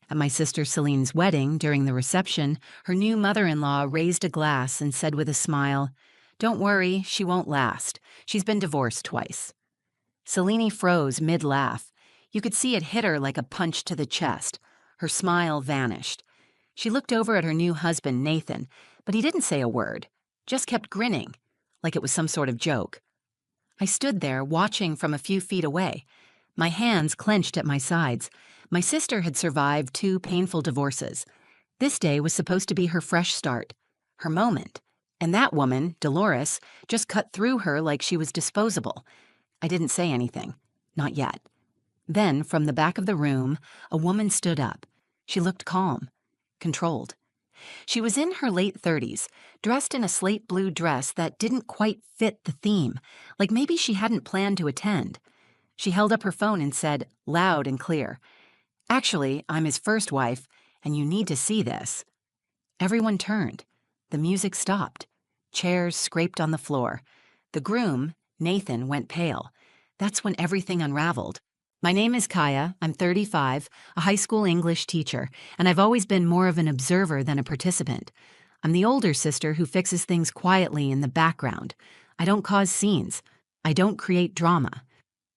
At my sister Celine's wedding, during the reception, her new mother-in-law raised a glass and said with a smile, "Don't worry, she won't last. She's been divorced twice." Celine froze mid-laugh. You could see it hit her like a punch to the chest. Her smile vanished. She looked over at her new husband, Nathan, but he didn't say a word, just kept grinning, like it was some sort of joke. I stood there, watching from a few feet away. My hands clenched at my sides. My sister had survived 2 painful divorces. This day was supposed to be her fresh start, her moment. And that woman, Dolores, just cut through her like she was disposable. I didn't say anything. Not yet. Then, from the back of the room, a woman stood up. She looked calm, controlled. She was in her late 30s, dressed in a slate blue dress that didn't quite fit the theme, like maybe she hadn't planned to attend. She held up her phone and said, loud and clear, "Actually, I'm his first wife, and you need to see this." Everyone turned. The music stopped. Chairs scraped on the floor. The groom, Nathan, went pale. That's when everything unraveled. "My name is Kaya. I'm 35, a high school English teacher, and I've always been more of an observer than a participant. I'm the older sister who fixes things quietly in the background. I don't cause scenes. I don't create drama.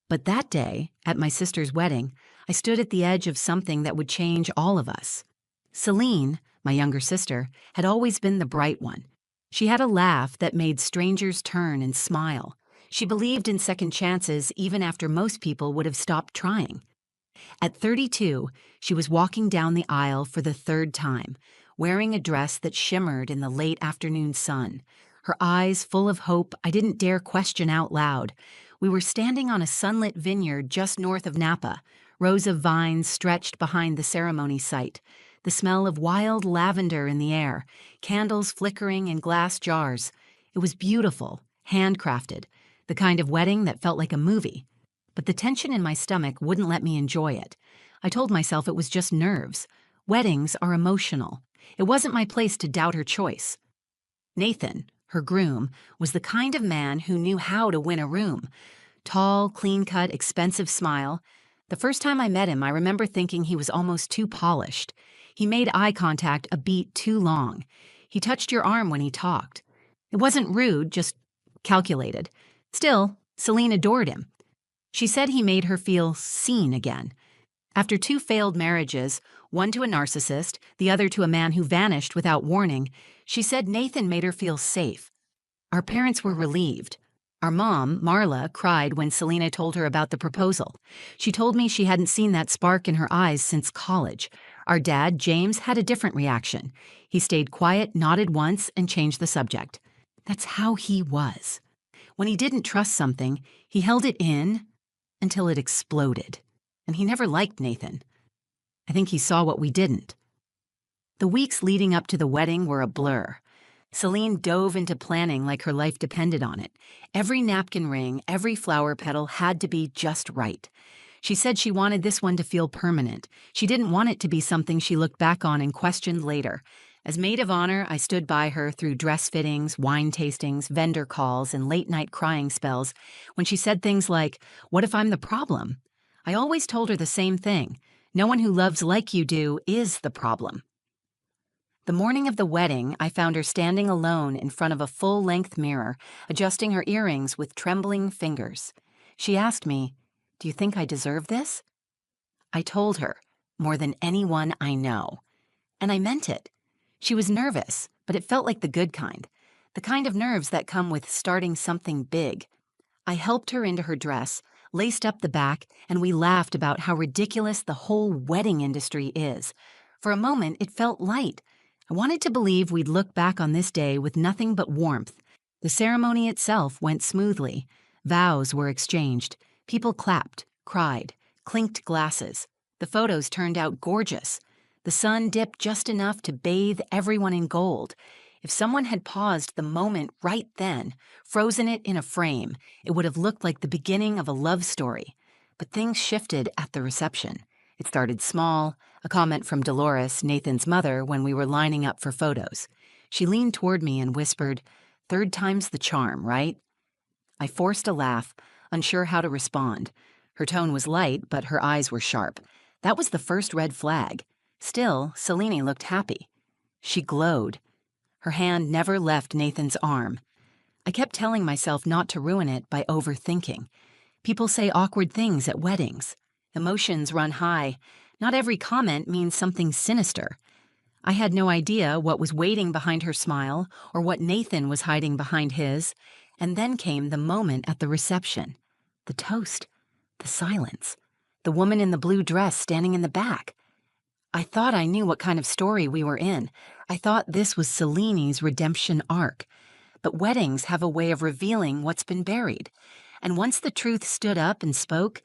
But that day, at my sister's wedding, I stood at the edge of something that would change all of us. Celine, my younger sister, had always been the bright one. She had a laugh that made strangers turn and smile. She believed in second chances even after most people would have stopped trying. At 32, she was walking down the aisle for the 3rd time, wearing a dress that shimmered in the late afternoon sun. Her eyes full of hope I didn't dare question out loud. We were standing on a sunlit vineyard just north of Napa. Rows of vines stretched behind the ceremony site. The smell of wild lavender in the air, candles flickering in glass jars. It was beautiful, handcrafted, the kind of wedding that felt like a movie. But the tension in my stomach wouldn't let me enjoy it. I told myself it was just nerves. Weddings are emotional. It wasn't my place to doubt her choice. Nathan, her groom, was the kind of man who knew how to win a room. Tall, clean-cut, expensive smile. The first time I met him, I remember thinking he was almost too polished. He made eye contact a beat too long. He touched your arm when he talked. It wasn't rude, just calculated. Still, Celine adored him. She said he made her feel seen again. After 2 failed marriages, one to a narcissist, the other to a man who vanished without warning, she said Nathan made her feel safe. Our parents were relieved. Our mom, Marla, cried when Selena told her about the proposal. She told me she hadn't seen that spark in her eyes since college. Our dad, James, had a different reaction. He stayed quiet, nodded once, and changed the subject. That's how he was. When he didn't trust something, he held it in until it exploded. And he never liked Nathan. I think he saw what we didn't. The weeks leading up to the wedding were a blur. Celine dove into planning like her life depended on it. Every napkin ring, every flower petal had to be just right. She said she wanted this one to feel permanent. She didn't want it to be something she looked back on and questioned later. As maid of honor, I stood by her through dress fittings, wine tastings, vendor calls, and late-night crying spells when she said things like, "What if I'm the problem?" I always told her the same thing. No one who loves like you do is the problem. The morning of the wedding, I found her standing alone in front of a full-length mirror, adjusting her earrings with trembling fingers. She asked me, "Do you think I deserve this?" I told her, "More than anyone I know." And I meant it. She was nervous, but it felt like the good kind. The kind of nerves that come with starting something big. I helped her into her dress, laced up the back, and we laughed about how ridiculous the whole wedding industry is. For a moment, it felt light. I wanted to believe we'd look back on this day with nothing but warmth. The ceremony itself went smoothly. Vows were exchanged. People clapped, cried, clinked glasses. The photos turned out gorgeous. The sun dipped just enough to bathe everyone in gold. If someone had paused the moment right then, frozen it in a frame, it would have looked like the beginning of a love story. But things shifted at the reception. It started small, a comment from Dolores, Nathan's mother, when we were lining up for photos. She leaned toward me and whispered, "Third time's the charm, right?" I forced a laugh, unsure how to respond. Her tone was light, but her eyes were sharp. That was the first red flag. Still, Selene looked happy. She glowed. Her hand never left Nathan's arm. I kept telling myself not to ruin it by overthinking. People say awkward things at weddings. Emotions run high. Not every comment means something sinister. I had no idea what was waiting behind her smile or what Nathan was hiding behind his. And then came the moment at the reception. The toast. The silence. The woman in the blue dress standing in the back. I thought I knew what kind of story we were in. I thought this was Selene's redemption arc. But weddings have a way of revealing what's been buried. And once the truth stood up and spoke,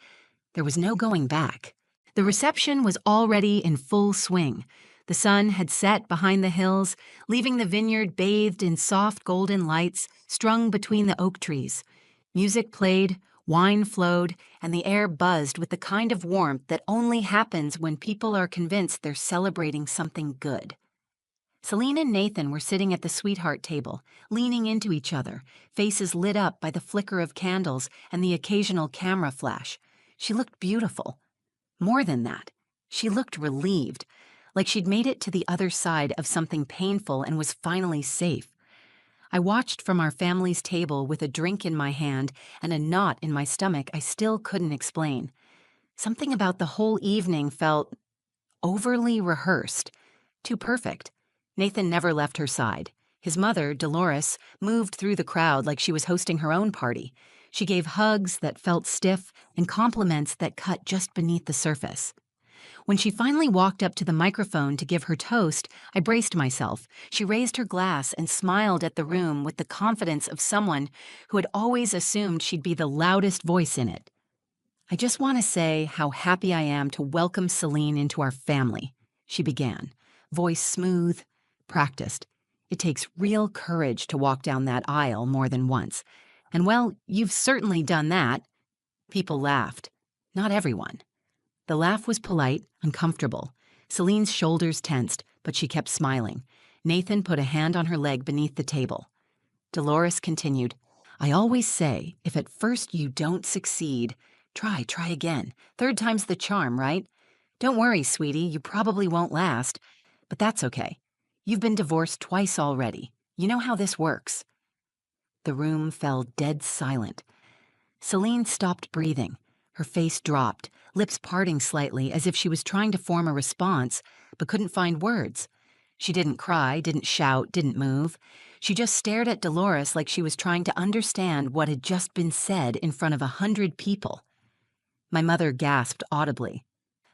there was no going back. The reception was already in full swing. The sun had set behind the hills, leaving the vineyard bathed in soft golden lights strung between the oak trees. Music played, wine flowed, and the air buzzed with the kind of warmth that only happens when people are convinced they're celebrating something good. Selene and Nathan were sitting at the sweetheart table, leaning into each other, faces lit up by the flicker of candles and the occasional camera flash. She looked beautiful. More than that, she looked relieved, like she'd made it to the other side of something painful and was finally safe. I watched from our family's table with a drink in my hand and a knot in my stomach I still couldn't explain. Something about the whole evening felt overly rehearsed, too perfect. Nathan never left her side. His mother, Dolores, moved through the crowd like she was hosting her own party. She gave hugs that felt stiff and compliments that cut just beneath the surface. When she finally walked up to the microphone to give her toast, I braced myself. She raised her glass and smiled at the room with the confidence of someone who had always assumed she'd be the loudest voice in it. "I just want to say how happy I am to welcome Selene into our family," she began, voice smooth, practiced. It takes real courage to walk down that aisle more than once. And well, you've certainly done that. People laughed. Not everyone. The laugh was polite, uncomfortable. Selene's shoulders tensed, but she kept smiling. Nathan put a hand on her leg beneath the table. Dolores continued, "I always say, if at first you don't succeed, try again. Third time's the charm, right? Don't worry, sweetie, you probably won't last. But that's okay. You've been divorced twice already. You know how this works." The room fell dead silent. Selene stopped breathing. Her face dropped, lips parting slightly as if she was trying to form a response, but couldn't find words. She didn't cry, didn't shout, didn't move. She just stared at Dolores like she was trying to understand what had just been said in front of 100 people. My mother gasped audibly.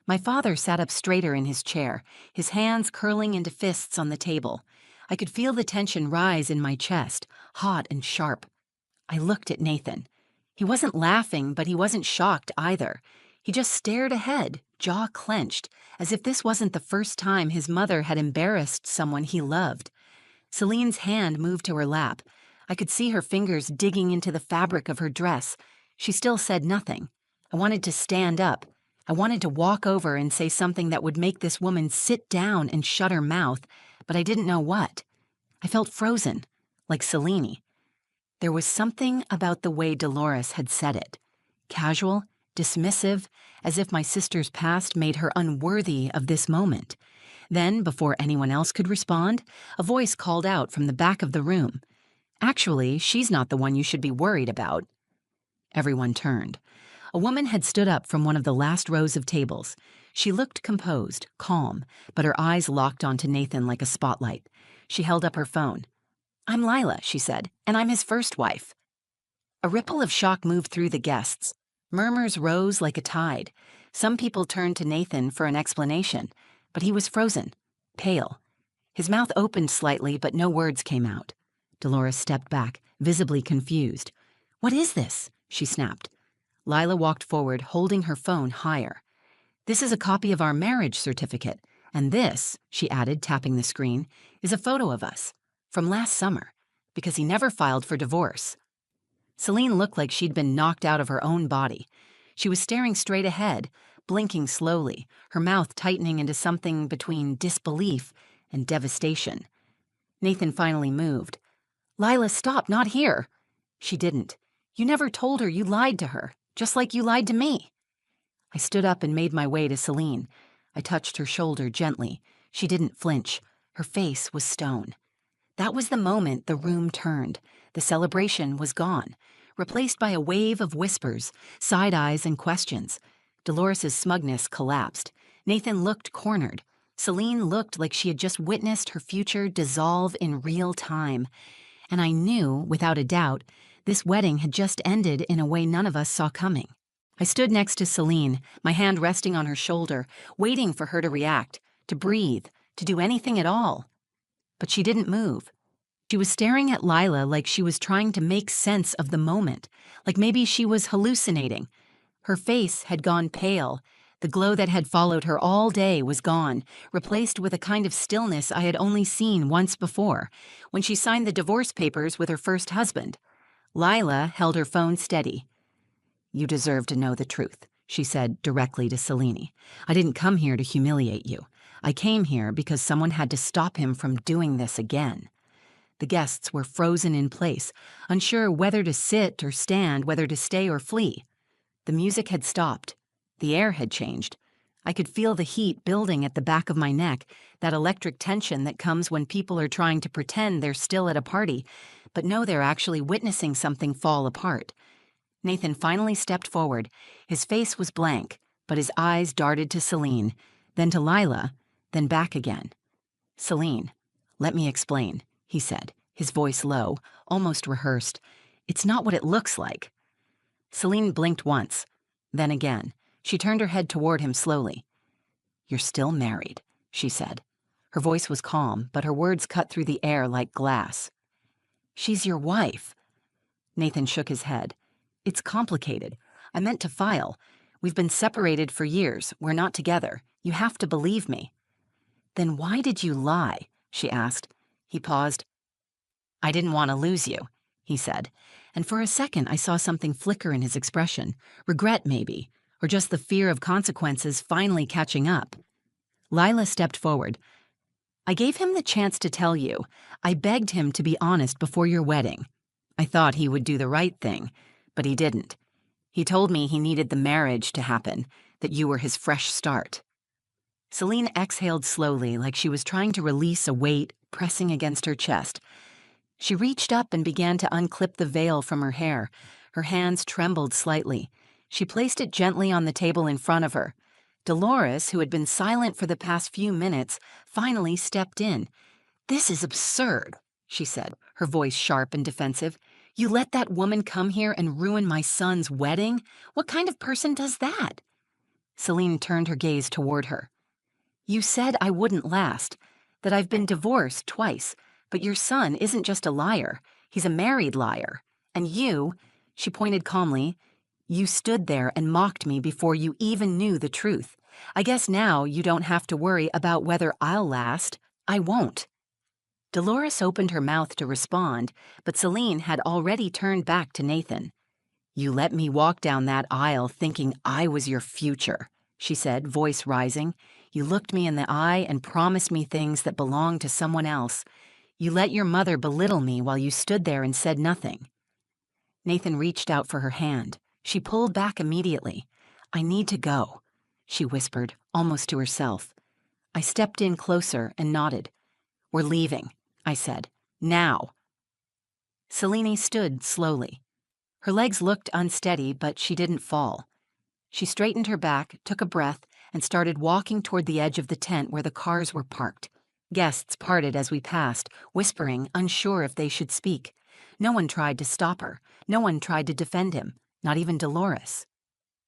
My father sat up straighter in his chair, his hands curling into fists on the table. I could feel the tension rise in my chest, hot and sharp. I looked at Nathan. He wasn't laughing, but he wasn't shocked either. He just stared ahead, jaw clenched, as if this wasn't the first time his mother had embarrassed someone he loved. Selene's hand moved to her lap. I could see her fingers digging into the fabric of her dress. She still said nothing. I wanted to stand up. I wanted to walk over and say something that would make this woman sit down and shut her mouth, but I didn't know what. I felt frozen, like Selene. There was something about the way Dolores had said it. Casual, dismissive, as if my sister's past made her unworthy of this moment. Then, before anyone else could respond, a voice called out from the back of the room. "Actually, she's not the one you should be worried about." Everyone turned. A woman had stood up from one of the last rows of tables. She looked composed, calm, but her eyes locked onto Nathan like a spotlight. She held up her phone. "I'm Lila," she said, "and I'm his first wife." A ripple of shock moved through the guests. Murmurs rose like a tide. Some people turned to Nathan for an explanation, but he was frozen, pale. His mouth opened slightly, but no words came out. Dolores stepped back, visibly confused. "What is this?" she snapped. Lila walked forward, holding her phone higher. "This is a copy of our marriage certificate, and this," she added, tapping the screen, "is a photo of us, from last summer, because he never filed for divorce." Selene looked like she'd been knocked out of her own body. She was staring straight ahead, blinking slowly, her mouth tightening into something between disbelief and devastation. Nathan finally moved. "Lila, stop, not here." She didn't. "You never told her you lied to her, just like you lied to me." I stood up and made my way to Selene. I touched her shoulder gently. She didn't flinch. Her face was stone. That was the moment the room turned. The celebration was gone, replaced by a wave of whispers, side eyes, and questions. Dolores' smugness collapsed. Nathan looked cornered. Celine looked like she had just witnessed her future dissolve in real time. And I knew, without a doubt, this wedding had just ended in a way none of us saw coming. I stood next to Celine, my hand resting on her shoulder, waiting for her to react, to breathe, to do anything at all. But she didn't move. She was staring at Lila like she was trying to make sense of the moment, like maybe she was hallucinating. Her face had gone pale. The glow that had followed her all day was gone, replaced with a kind of stillness I had only seen once before, when she signed the divorce papers with her first husband. Lila held her phone steady. "You deserve to know the truth," she said directly to Selene. "I didn't come here to humiliate you. I came here because someone had to stop him from doing this again." The guests were frozen in place, unsure whether to sit or stand, whether to stay or flee. The music had stopped. The air had changed. I could feel the heat building at the back of my neck, that electric tension that comes when people are trying to pretend they're still at a party, but know they're actually witnessing something fall apart. Nathan finally stepped forward. His face was blank, but his eyes darted to Celine, then to Lila, then back again. "Celine, let me explain," he said, his voice low, almost rehearsed. "It's not what it looks like." Celine blinked once, then again. She turned her head toward him slowly. "You're still married," she said. Her voice was calm, but her words cut through the air like glass. "She's your wife." Nathan shook his head. "It's complicated. I meant to file. We've been separated for years. We're not together. You have to believe me." "Then why did you lie?" she asked. He paused. "I didn't want to lose you," he said. And for a second I saw something flicker in his expression. Regret, maybe, or just the fear of consequences finally catching up. Lila stepped forward. "I gave him the chance to tell you. I begged him to be honest before your wedding. I thought he would do the right thing, but he didn't. He told me he needed the marriage to happen, that you were his fresh start." Celine exhaled slowly, like she was trying to release a weight pressing against her chest. She reached up and began to unclip the veil from her hair. Her hands trembled slightly. She placed it gently on the table in front of her. Dolores, who had been silent for the past few minutes, finally stepped in. "This is absurd," she said, her voice sharp and defensive. "You let that woman come here and ruin my son's wedding? What kind of person does that?" Celine turned her gaze toward her. "You said I wouldn't last, that I've been divorced twice, but your son isn't just a liar. He's a married liar. And you," she pointed calmly, "you stood there and mocked me before you even knew the truth. I guess now you don't have to worry about whether I'll last. I won't." Dolores opened her mouth to respond, but Celine had already turned back to Nathan. "You let me walk down that aisle thinking I was your future," she said, voice rising. "You looked me in the eye and promised me things that belonged to someone else. You let your mother belittle me while you stood there and said nothing." Nathan reached out for her hand. She pulled back immediately. "I need to go," she whispered, almost to herself. I stepped in closer and nodded. "We're leaving," I said. "Now." Selene stood slowly. Her legs looked unsteady, but she didn't fall. She straightened her back, took a breath, and started walking toward the edge of the tent where the cars were parked. Guests parted as we passed, whispering, unsure if they should speak. No one tried to stop her. No one tried to defend him, not even Dolores.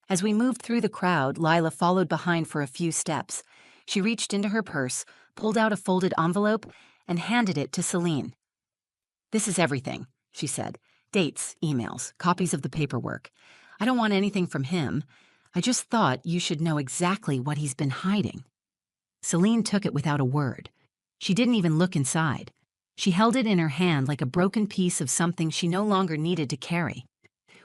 As we moved through the crowd, Lila followed behind for a few steps. She reached into her purse, pulled out a folded envelope, and handed it to Celine. "This is everything," she said. "Dates, emails, copies of the paperwork. I don't want anything from him. I just thought you should know exactly what he's been hiding." Celine took it without a word. She didn't even look inside. She held it in her hand like a broken piece of something she no longer needed to carry.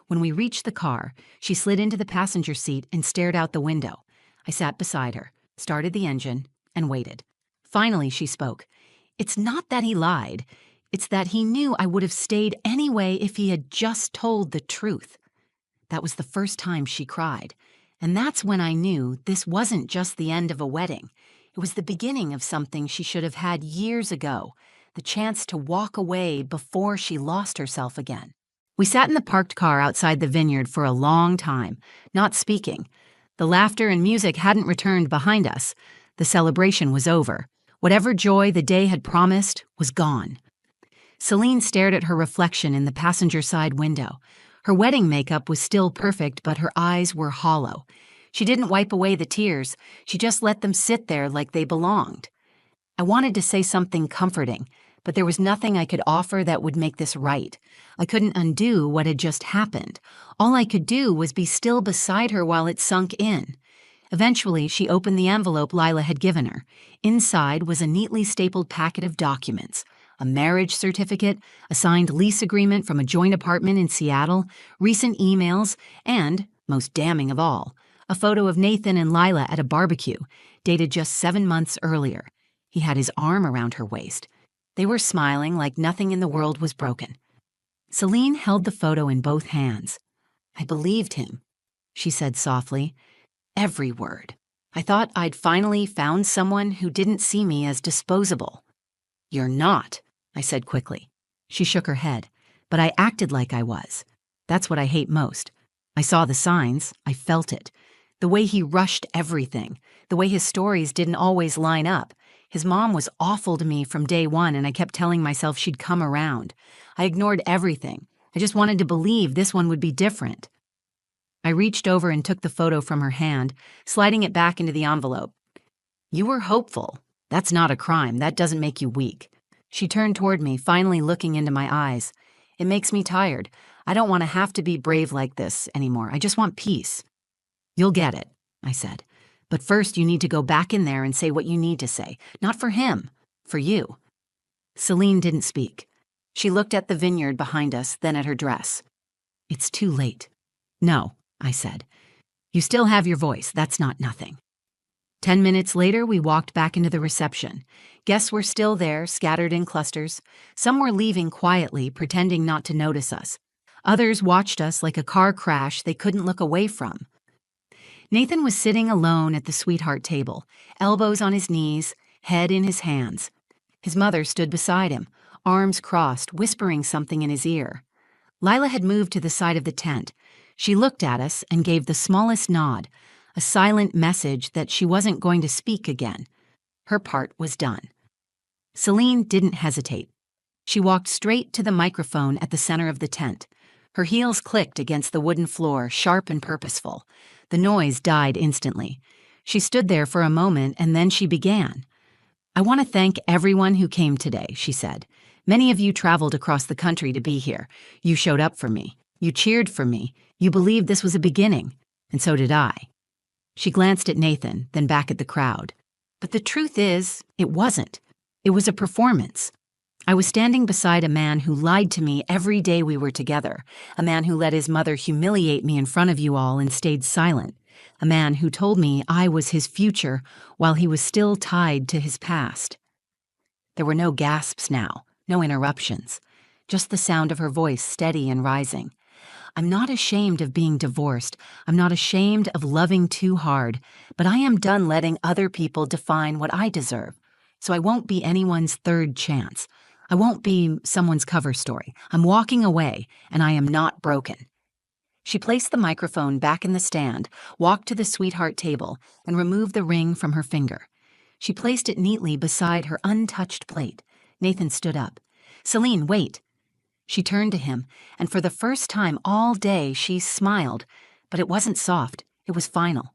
When we reached the car, she slid into the passenger seat and stared out the window. I sat beside her, started the engine, and waited. Finally, she spoke. "It's not that he lied. It's that he knew I would have stayed anyway if he had just told the truth." That was the first time she cried, And that's when I knew this wasn't just the end of a wedding. It was the beginning of something she should have had years ago, the chance to walk away before she lost herself again. We sat in the parked car outside the vineyard for a long time, not speaking. The laughter and music hadn't returned behind us. The celebration was over. Whatever joy the day had promised was gone. Celine stared at her reflection in the passenger side window. Her wedding makeup was still perfect, but her eyes were hollow. She didn't wipe away the tears. She just let them sit there like they belonged. I wanted to say something comforting, but there was nothing I could offer that would make this right. I couldn't undo what had just happened. All I could do was be still beside her while it sunk in. Eventually, she opened the envelope Lila had given her. Inside was a neatly stapled packet of documents: a marriage certificate, a signed lease agreement from a joint apartment in Seattle, recent emails, and, most damning of all, a photo of Nathan and Lila at a barbecue, dated just 7 months earlier. He had his arm around her waist. They were smiling like nothing in the world was broken. Celine held the photo in both hands. "I believed him," she said softly. "Every word. I thought I'd finally found someone who didn't see me as disposable." "You're not," I said quickly. She shook her head, but I acted like I was. That's what I hate most. I saw the signs, I felt it. The way he rushed everything, the way his stories didn't always line up. His mom was awful to me from day one, and I kept telling myself she'd come around. I ignored everything. I just wanted to believe this one would be different. I reached over and took the photo from her hand, sliding it back into the envelope. "You were hopeful. That's not a crime. That doesn't make you weak." She turned toward me, finally looking into my eyes. "It makes me tired. I don't want to have to be brave like this anymore. I just want peace." "You'll get it," I said. "But first you need to go back in there and say what you need to say. Not for him, for you." Celine didn't speak. She looked at the vineyard behind us, then at her dress. "It's too late." "No," I said. "You still have your voice. That's not nothing." 10 minutes later, we walked back into the reception. Guests were still there, scattered in clusters. Some were leaving quietly, pretending not to notice us. Others watched us like a car crash they couldn't look away from. Nathan was sitting alone at the sweetheart table, elbows on his knees, head in his hands. His mother stood beside him, arms crossed, whispering something in his ear. Lila had moved to the side of the tent. She looked at us and gave the smallest nod, a silent message that she wasn't going to speak again. Her part was done. Celine didn't hesitate. She walked straight to the microphone at the center of the tent. Her heels clicked against the wooden floor, sharp and purposeful. The noise died instantly. She stood there for a moment, and then she began. "I want to thank everyone who came today," she said. "Many of you traveled across the country to be here. You showed up for me. You cheered for me. You believed this was a beginning. And so did I." She glanced at Nathan, then back at the crowd. But the truth is, it wasn't. It was a performance. I was standing beside a man who lied to me every day we were together, a man who let his mother humiliate me in front of you all and stayed silent, a man who told me I was his future while he was still tied to his past. There were no gasps now, no interruptions, just the sound of her voice steady and rising. "I'm not ashamed of being divorced. I'm not ashamed of loving too hard, but I am done letting other people define what I deserve. So I won't be anyone's third chance. I won't be someone's cover story. I'm walking away, and I am not broken." She placed the microphone back in the stand, walked to the sweetheart table, and removed the ring from her finger. She placed it neatly beside her untouched plate. Nathan stood up. "Celine, wait." She turned to him, and for the first time all day she smiled, but it wasn't soft. It was final.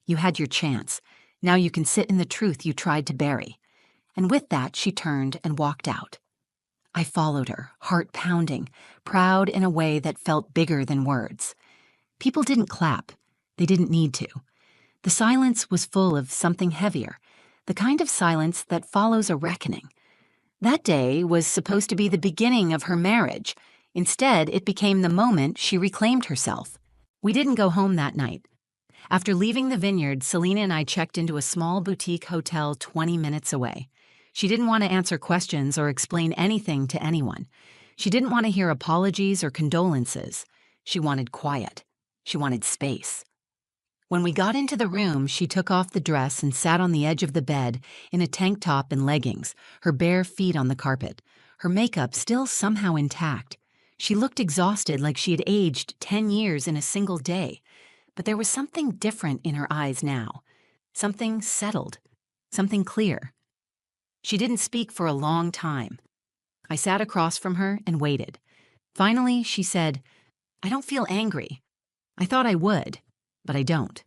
"You had your chance. Now you can sit in the truth you tried to bury." And with that, she turned and walked out. I followed her, heart pounding, proud in a way that felt bigger than words. People didn't clap. They didn't need to. The silence was full of something heavier, the kind of silence that follows a reckoning. That day was supposed to be the beginning of her marriage. Instead, it became the moment she reclaimed herself. We didn't go home that night. After leaving the vineyard, Selena and I checked into a small boutique hotel 20 minutes away. She didn't want to answer questions or explain anything to anyone. She didn't want to hear apologies or condolences. She wanted quiet. She wanted space. When we got into the room, she took off the dress and sat on the edge of the bed in a tank top and leggings, her bare feet on the carpet, her makeup still somehow intact. She looked exhausted, like she had aged 10 years in a single day. But there was something different in her eyes now. Something settled. Something clear. She didn't speak for a long time. I sat across from her and waited. Finally, she said, "I don't feel angry. I thought I would, but I don't."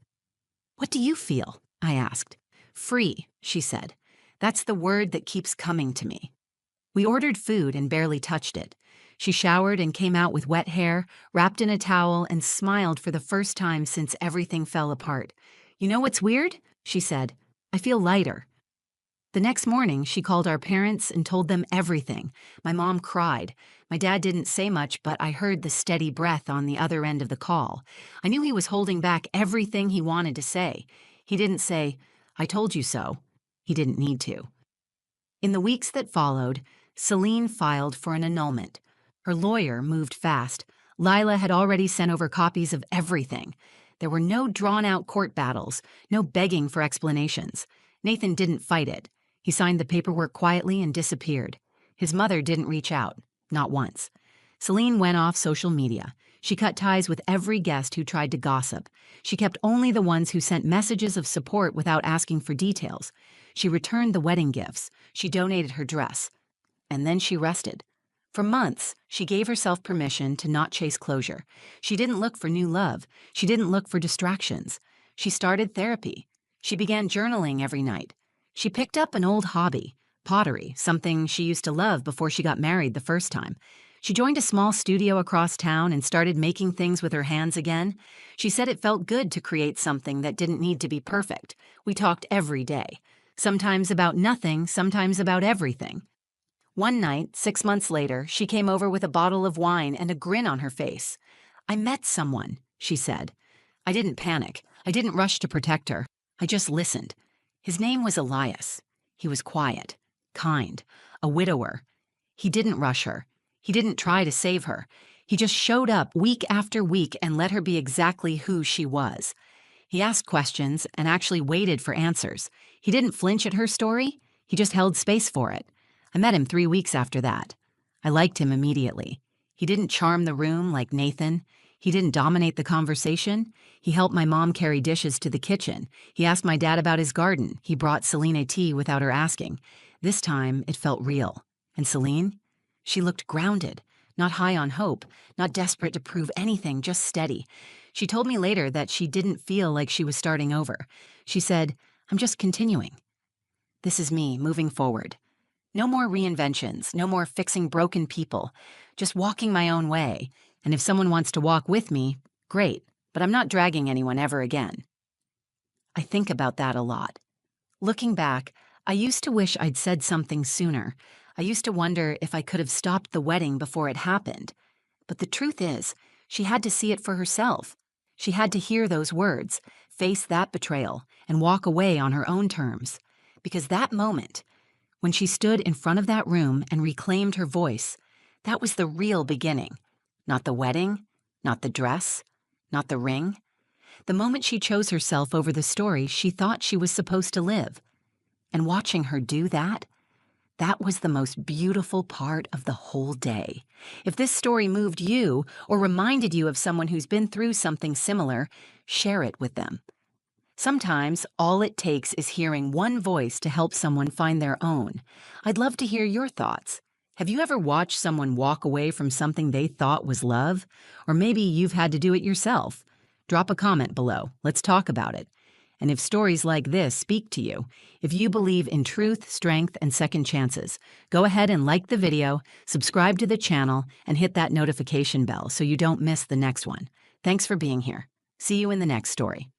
"What do you feel?" I asked. "Free," she said. "That's the word that keeps coming to me." We ordered food and barely touched it. She showered and came out with wet hair, wrapped in a towel, and smiled for the first time since everything fell apart. "You know what's weird?" she said. "I feel lighter." The next morning, she called our parents and told them everything. My mom cried. My dad didn't say much, but I heard the steady breath on the other end of the call. I knew he was holding back everything he wanted to say. He didn't say, "I told you so." He didn't need to. In the weeks that followed, Celine filed for an annulment. Her lawyer moved fast. Lila had already sent over copies of everything. There were no drawn-out court battles, no begging for explanations. Nathan didn't fight it. He signed the paperwork quietly and disappeared. His mother didn't reach out, not once. Celine went off social media. She cut ties with every guest who tried to gossip. She kept only the ones who sent messages of support without asking for details. She returned the wedding gifts. She donated her dress. And then she rested. For months, she gave herself permission to not chase closure. She didn't look for new love. She didn't look for distractions. She started therapy. She began journaling every night. She picked up an old hobby, pottery, something she used to love before she got married the first time. She joined a small studio across town and started making things with her hands again. She said it felt good to create something that didn't need to be perfect. We talked every day. Sometimes about nothing, sometimes about everything. One night, 6 months later, she came over with a bottle of wine and a grin on her face. "I met someone," she said. I didn't panic. I didn't rush to protect her. I just listened. His name was Elias. He was quiet, kind, a widower. He didn't rush her. He didn't try to save her. He just showed up week after week and let her be exactly who she was. He asked questions and actually waited for answers. He didn't flinch at her story. He just held space for it. I met him 3 weeks after that. I liked him immediately. He didn't charm the room like Nathan. He didn't dominate the conversation. He helped my mom carry dishes to the kitchen. He asked my dad about his garden. He brought Celine a tea without her asking. This time, it felt real. And Celine? She looked grounded, not high on hope, not desperate to prove anything, just steady. She told me later that she didn't feel like she was starting over. She said, "I'm just continuing." This is me, moving forward. No more reinventions, no more fixing broken people, just walking my own way. And if someone wants to walk with me, great, but I'm not dragging anyone ever again. I think about that a lot. Looking back, I used to wish I'd said something sooner. I used to wonder if I could have stopped the wedding before it happened. But the truth is, she had to see it for herself. She had to hear those words, face that betrayal, and walk away on her own terms. Because that moment, when she stood in front of that room and reclaimed her voice, that was the real beginning. Not the wedding, not the dress, not the ring. The moment she chose herself over the story she thought she was supposed to live. And watching her do that, that was the most beautiful part of the whole day. If this story moved you or reminded you of someone who's been through something similar, share it with them. Sometimes all it takes is hearing one voice to help someone find their own. I'd love to hear your thoughts. Have you ever watched someone walk away from something they thought was love? Or maybe you've had to do it yourself. Drop a comment below. Let's talk about it. And if stories like this speak to you, if you believe in truth, strength, and second chances, go ahead and like the video, subscribe to the channel, and hit that notification bell so you don't miss the next one. Thanks for being here. See you in the next story.